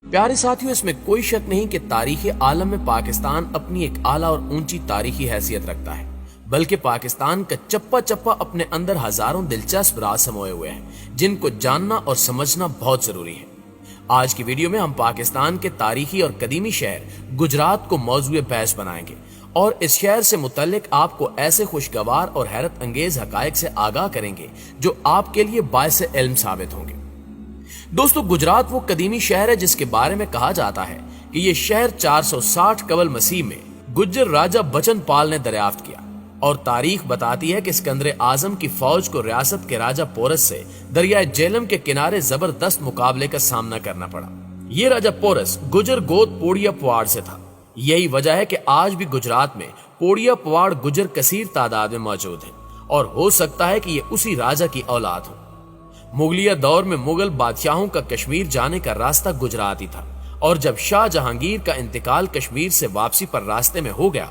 प्यारे साथियों, इसमें कोई शक नहीं कि तारीखी आलम में पाकिस्तान अपनी एक आला और ऊंची तारीखी हैसियत रखता है, बल्कि पाकिस्तान का चप्पा चप्पा अपने अंदर हजारों दिलचस्प राज समोए हुए हैं जिनको जानना और समझना बहुत जरूरी है। आज की वीडियो में हम पाकिस्तान के तारीखी और कदीमी शहर गुजरात को मौजूए बहस बनाएंगे और इस शहर से मुतल्लिक आपको ऐसे खुशगवार और हैरत अंगेज हकायक से आगाह करेंगे जो आपके लिए बायस इल्म साबित होंगे। दोस्तों, गुजरात वो कदीमी शहर है जिसके बारे में कहा जाता है कि ये शहर 460 कबल मसीह में गुज्जर राजा बचन पाल ने दरियाफ्त किया और तारीख बताती है कि सिकंदर आजम की फौज को रियासत के राजा पोरस से दरिया जेलम के किनारे जबरदस्त मुकाबले का सामना करना पड़ा। ये राजा पोरस गुजर गोत पोड़िया पवाड़ से था। यही वजह है कि आज भी गुजरात में पोड़िया पवाड़ गुजर कसीर तादाद में मौजूद है और हो सकता है कि ये उसी राजा की औलाद हो। मुगलिया दौर में मुगल बादशाहों का कश्मीर जाने का रास्ता गुजरात ही था और जब शाह जहांगीर का इंतकाल कश्मीर से वापसी पर रास्ते में हो गया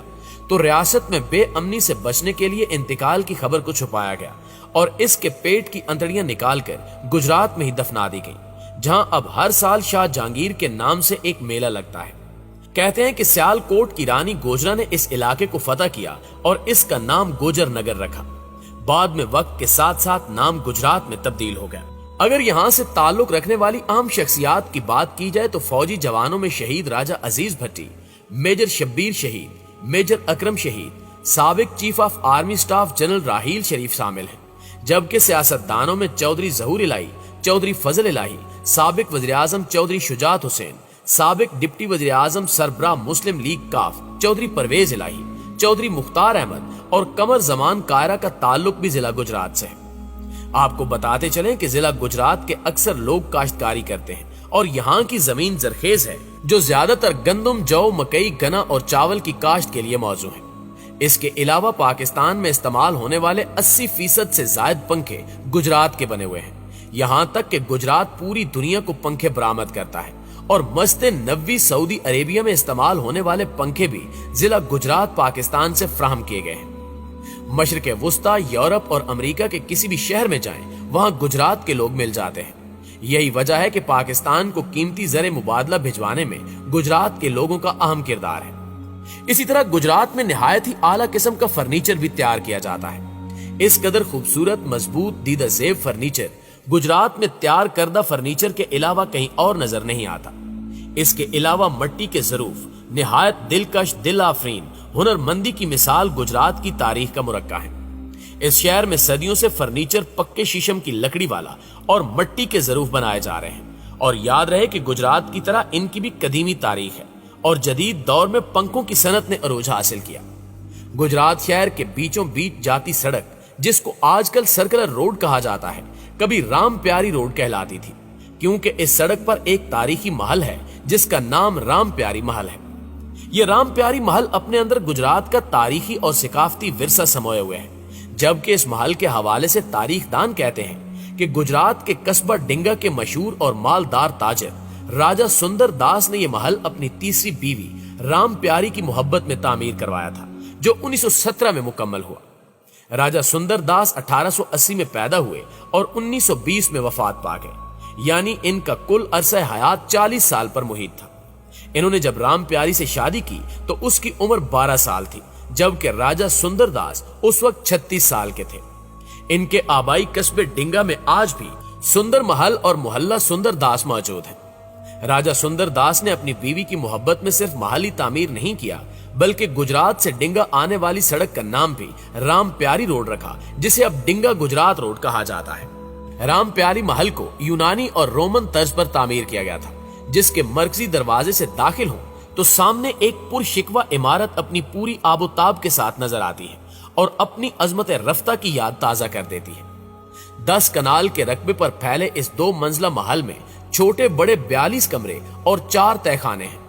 तो रियासत में बेअमनी से बचने के लिए इंतकाल की खबर को छुपाया गया और इसके पेट की अंतड़ियां निकालकर गुजरात में ही दफना दी गई, जहां अब हर साल शाह जहांगीर के नाम से एक मेला लगता है। कहते हैं कि सियालकोट की रानी गोजरा ने इस इलाके को फतह किया और इसका नाम गोजर नगर रखा। बाद में वक्त के साथ साथ नाम गुजरात में तब्दील हो गया। अगर यहाँ से ताल्लुक रखने वाली आम शख्सियात की बात की जाए तो फौजी जवानों में शहीद राजा अजीज भट्टी, मेजर शब्बीर शहीद, मेजर अकरम शहीद, साबिक chief of army staff general Raheel Sharif शामिल हैं, जबकि सियासतदानों में चौधरी जहूर इलाही, चौधरी फजल इलाही, साबिक वज़ीर आज़म चौधरी शुजात हुसैन, साबिक डिप्टी वज़ीर आज़म सरबराह मुस्लिम लीग काफ चौधरी परवेज इलाही, चौधरी मुख्तार अहमद और कमर जमान कायरा का ताल्लुक भी जिला गुजरात से है। आपको बताते चलें कि जिला गुजरात के अक्सर लोग काश्तकारी करते हैं और यहाँ की जमीन जरखेज है जो ज्यादातर गंदम, जौ, मकई, गन्ना और चावल की काश्त के लिए मौजूद है। इसके अलावा पाकिस्तान में इस्तेमाल होने वाले 80% से जायद पंखे गुजरात के बने हुए हैं। यहाँ तक कि गुजरात पूरी दुनिया को पंखे बरामद करता है और मस्जिद नबवी सऊदी अरेबिया में इस्तेमाल होने वाले पंखे भी जिला गुजरात पाकिस्तान से फ्राहम किए गए हैं। मशरिक वुस्ता, यूरोप और अमेरिका के किसी भी शहर में जाएं, वहां गुजरात के लोग मिल जाते हैं। यही वजह है कि पाकिस्तान को कीमती ज़रे मुबादला भिजवाने में गुजरात के लोगों का अहम किरदार है। इसी तरह गुजरात में निहायत ही आला किस्म का फर्नीचर भी तैयार किया जाता है। इस कदर खूबसूरत, मजबूत, दीदा ज़ेब फर्नीचर गुजरात में तैयार करदा फर्नीचर के अलावा कहीं और नजर नहीं आता। इसके अलावा मट्टी के ज़रूफ, निहायत दिलकश, दिल आफरीन हुनरमंदी की मिसाल गुजरात की तारीख का मुरक्का है। इस शहर में सदियों से फर्नीचर पक्के शीशम की लकड़ी वाला और मट्टी के ज़रूफ बनाए जा रहे हैं और याद रहे कि गुजरात की तरह इनकी भी कदीमी तारीख है और जदीद दौर में पंखों की सनत ने अरूज हासिल किया। गुजरात शहर के बीचों बीच जाती सड़क, जिसको आजकल सर्कुलर रोड कहा जाता है, कभी राम प्यारी रोड कहलाती थी, क्योंकि इस सड़क पर एक तारीखी महल है जिसका नाम राम प्यारी महल है। यह राम प्यारी महल अपने अंदर गुजरात का तारीखी और सिकाफती विरसा समोए हुए है, जबकि इस महल के हवाले से तारीखदान कहते हैं कि गुजरात के कस्बा डिंगा के मशहूर और मालदार ताजर राजा सुंदर दास ने यह महल अपनी तीसरी बीवी राम प्यारी की मोहब्बत में तामीर करवाया था, जो 1917 में मुकम्मल हुआ। राजा सुंदर दास 1880 में पैदा हुए और 1920 में वफात पा गए, यानी इनका कुल अरसा हयात 40 साल पर मुहित था। इन्होंने जब राम प्यारी से शादी की तो उसकी उम्र 12 साल थी, जबकि राजा सुंदर दास उस वक्त 36 साल के थे। इनके आबाई कस्बे डिंगा में आज भी सुंदर महल और मोहल्ला सुंदर दास मौजूद है। राजा सुंदर दास ने अपनी बीवी की मोहब्बत में सिर्फ महल ही तामीर नहीं किया, बल्कि गुजरात से डिंगा आने वाली सड़क का नाम भी राम प्यारी रोड रखा, जिसे अब डिंगा गुजरात रोड कहा जाता है। राम प्यारी महल को यूनानी और रोमन तर्ज पर तामीर किया गया था, जिसके मरकजी दरवाजे से दाखिल हो तो सामने एक पुरशिकवा इमारत अपनी पूरी आबोताब के साथ नजर आती है और अपनी अजमत रफ्ता की याद ताजा कर देती है। 10 कनाल के रकबे पर फैले इस 2 मंजिला महल में छोटे बड़े 42 कमरे और 4 तहखाने हैं।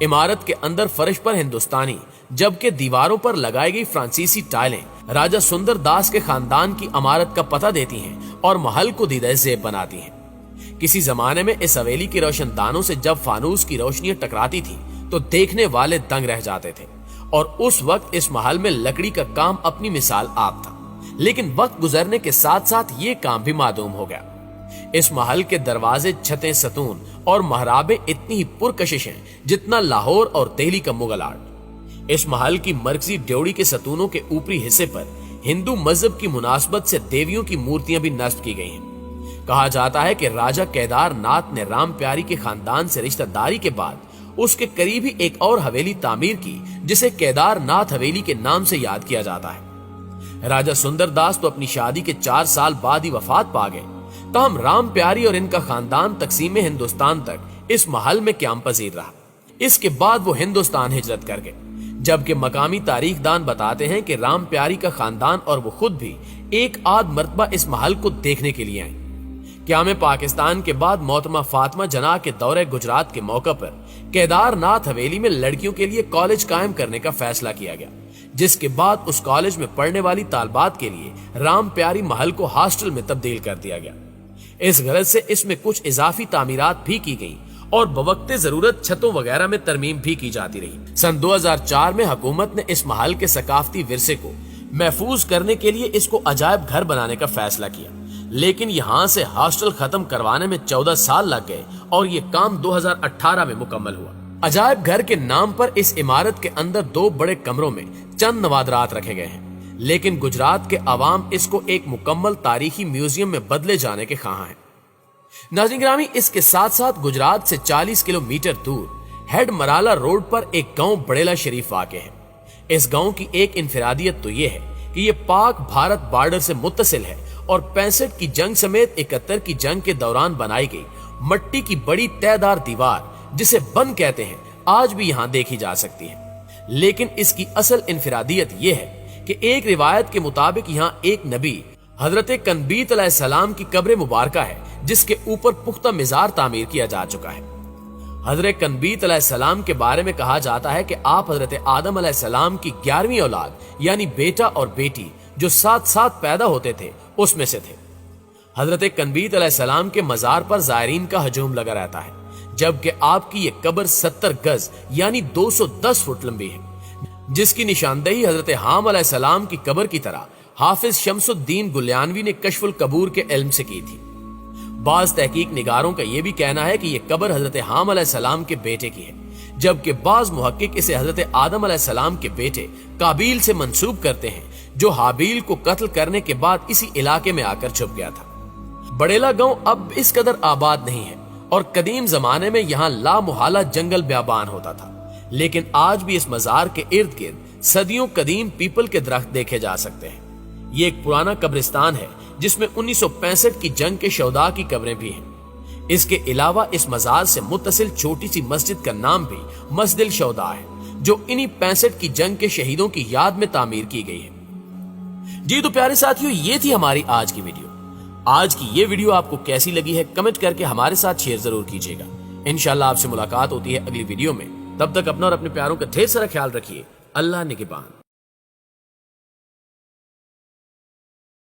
इमारत के अंदर फर्श पर हिंदुस्तानी, जबकि दीवारों पर लगाई गई फ्रांसीसी टाइलें राजा सुंदर दास के खानदान की इमारत का पता देती हैं और महल को दीदा ज़ेब बनाती हैं। किसी जमाने में इस हवेली के रोशनदानों से जब फानूस की रोशनियां टकराती थी तो देखने वाले दंग रह जाते थे और उस वक्त इस महल में लकड़ी का काम अपनी मिसाल आप था, लेकिन वक्त गुजरने के साथ साथ ये काम भी मादूम हो गया। इस महल के दरवाजे, छतें, सतून और महराबे उतनी ही पुरकशिश हैं जितना लाहौर और दिल्ली का मुगल आर्ट। इस महल की मरकजी ड्योढ़ी के सतूनों के ऊपरी हिस्से पर हिंदू मजहब की मुनासबत से देवियों की मूर्तियां भी नस्ब की गई हैं। कहा जाता है कि राजा केदारनाथ ने राम प्यारी के खानदान से रिश्तेदारी के बाद उसके करीब ही एक और हवेली तामीर की, जिसे केदारनाथ हवेली के नाम से याद किया जाता है। राजा सुंदरदास तो अपनी शादी के 4 साल बाद ही वफात पा गए। ताहम राम प्यारी और इनका खानदान तकसीम हिंदुस्तान तक इस महल में क्याम पजीर रहा। इसके बाद वो हिंदुस्तान हिजरत कर गए, जबकि मकामी तारीखदान बताते हैं कि राम प्यारी का खानदान और वो खुद भी एक आध मर्तबा इस महल को देखने के लिए आए। क़याम पाकिस्तान के बाद मोहतरमा फातिमा जना के दौरे गुजरात के मौके पर केदारनाथ हवेली में लड़कियों के लिए कॉलेज कायम करने का फैसला किया गया, जिसके बाद उस कॉलेज में पढ़ने वाली तालबात के लिए राम प्यारी महल को हॉस्टल में तब्दील कर दिया गया। इस गरज से इसमें कुछ इजाफी तामीरात भी की गई और बवक्ते जरूरत छतों वगैरह में तरमीम भी की जाती रही। सन 2004 में हुकूमत ने इस महल के सकाफती विरसे को महफूज करने के लिए इसको अजायब घर बनाने का फैसला किया, लेकिन यहाँ से हॉस्टल खत्म करवाने में 14 साल लग गए और ये काम 2018 में मुकम्मल हुआ। अजायब घर के नाम पर इस इमारत के अंदर 2 बड़े कमरों में चंद नवादरात रखे गए हैं, लेकिन गुजरात के अवाम इसको एक मुकम्मल तारीखी म्यूजियम में बदले जाने के ख्वाह हैं। नाज़रीन गिरामी, इसके साथ साथ गुजरात से 40 किलोमीटर दूर हेड मराला रोड पर एक गांव बड़ेला शरीफ वाक़ है। इस गांव की एक इनफरादियत तो ये है कि ये पाक भारत बॉर्डर से मुत्तसिल है और 65 की जंग समेत 71 की जंग के दौरान बनाई गई मट्टी की बड़ी तयदार दीवार, जिसे बन कहते हैं, आज भी यहाँ देखी जा सकती है। लेकिन इसकी असल इनफरादियत यह है कि एक रिवायत के मुताबिक यहाँ एक नबी हजरत कनबीत अलैहिस्सलाम की कब्र मुबारका है, जिसके ऊपर पुख्ता मिजार तामीर किया जा चुका है। हजरत कनबीत अलैहिस्सलाम के बारे में कहा जाता है कि आप हजरत आदम अलैहिस्सलाम की 11वीं औलाद यानी बेटा और बेटी जो साथ साथ पैदा होते थे उसमें से थे। हजरत कनबीत अलैहिस्सलाम के मजार पर जायरीन का हजूम लगा रहता है, जबकि आपकी ये कब्र 70 गज यानी 210 फुट लंबी है, जिसकी निशानदेही हजरत हाम अलैहिस्सलाम की कब्र की तरह हाफिज शमसुद्दीन गुलियानवी ने कश्फुल कबूर के इल्म से की थी। बाज तहकीक निगारों का यह भी कहना है कि यह कब्र हजरत हाम अलैहिस्सलाम के बेटे की है, जबकि बाज मुहक्किक इसे हजरत आदम अलैहिस्सलाम के बेटे काबिल से मंसूब करते हैं, जो हाबील को कत्ल करने के बाद इसी इलाके में आकर छुप गया था। बड़ेला गांव अब इस कदर आबाद नहीं है और कदीम जमाने में यहाँ लामुहाला जंगल ब्याबान होता था, लेकिन आज भी इस मजार के इर्द गिर्द सदियों कदीम पीपल के दरख्त देखे जा सकते हैं। ये एक पुराना कब्रिस्तान है जिसमें 1965 की जंग के शहदा की कब्रें भी हैं। इसके अलावा इस मजार से मुत्तसिल छोटी सी मस्जिद का नाम भी मस्जिद शहदा है, जो इन्हीं 65 की जंग के शहीदों की याद में तामीर की गई है। जी तो प्यारे साथियों, ये थी हमारी आज की वीडियो। आज की ये वीडियो आपको कैसी लगी है कमेंट करके हमारे साथ शेयर जरूर कीजिएगा। इंशाल्लाह आपसे मुलाकात होती है अगली वीडियो में। तब तक अपना और अपने प्यारों का ढेर सारा ख्याल रखिए। अल्लाह निगहबान।